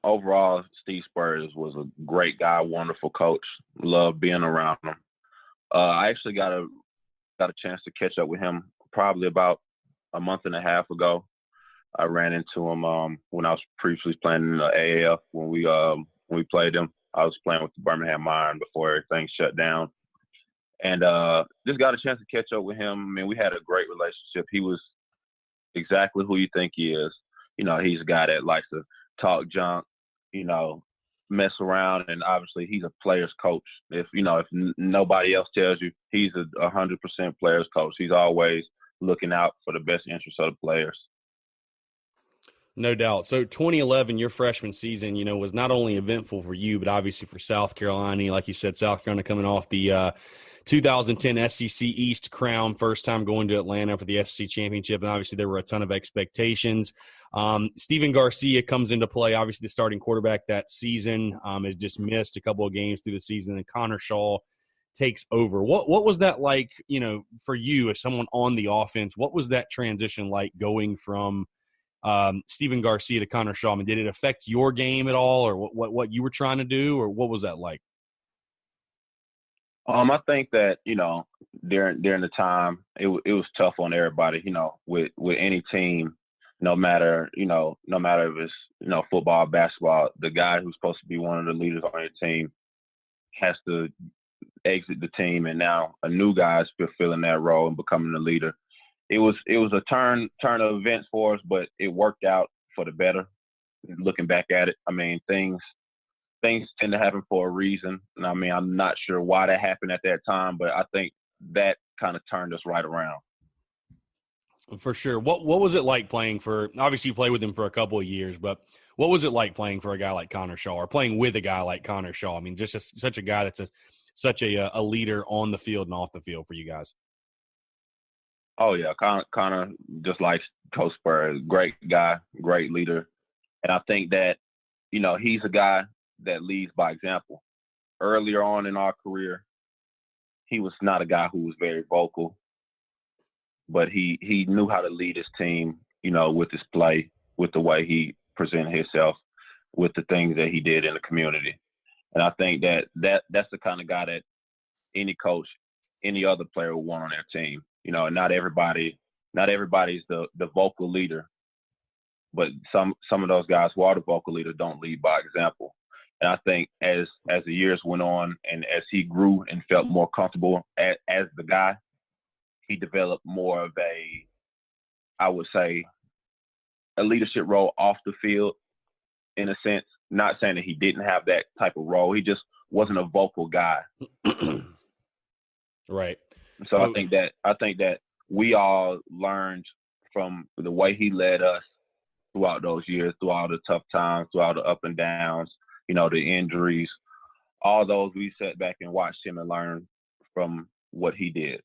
overall, Steve Spurrier was a great guy, wonderful coach. Loved being around him. I actually got a chance to catch up with him probably about a month and a half ago. I ran into him when I was previously playing in the AAF when we played him. I was playing with the Birmingham Iron before everything shut down. And just got a chance to catch up with him. I mean, we had a great relationship. He was exactly who you think he is. You know, he's a guy that likes to talk junk, you know, mess around, and obviously he's a player's coach. If nobody else tells you, he's a 100% player's coach. He's always looking out for the best interests of the players. No doubt. So 2011, your freshman season, was not only eventful for you, but obviously for South Carolina. Like you said, South Carolina coming off the 2010 SEC East crown, first time going to Atlanta for the SEC championship, and obviously there were a ton of expectations. Steven Garcia comes into play, obviously the starting quarterback that season, has just missed a couple of games through the season, and Connor Shaw takes over. What was that like, for you as someone on the offense? What was that transition like going from Steven Garcia to Connor Shaw? I mean, did it affect your game at all, or what you were trying to do, or what was that like? I think that, during the time, it was tough on everybody, with any team, no matter if it's, football, basketball, the guy who's supposed to be one of the leaders on your team has to exit the team, and now a new guy is fulfilling that role and becoming the leader. It was a turn of events for us, but it worked out for the better. Looking back at it, I mean, things tend to happen for a reason. And I mean, I'm not sure why that happened at that time, but I think that kind of turned us right around. For sure. What was it like playing for, obviously you played with him for a couple of years, but what was it like playing for a guy like Connor Shaw, or playing with a guy like Connor Shaw? I mean, just such a guy that's such a leader on the field and off the field for you guys. Oh, yeah. Connor, just like Coach Spurrier, great guy, great leader. And I think that, he's a guy that leads by example. Earlier on in our career, he was not a guy who was very vocal, but he knew how to lead his team, with his play, with the way he presented himself, with the things that he did in the community. And I think that's the kind of guy that any coach, any other player would want on their team. Not everybody's the vocal leader, but some of those guys who are the vocal leader don't lead by example. And I think as the years went on and as he grew and felt more comfortable as the guy, he developed more of I would say, a leadership role off the field, in a sense. Not saying that he didn't have that type of role. He just wasn't a vocal guy. Right. So I think that we all learned from the way he led us throughout those years, through all the tough times, through all the up and downs, the injuries, all those. We sat back and watched him and learned from what he did.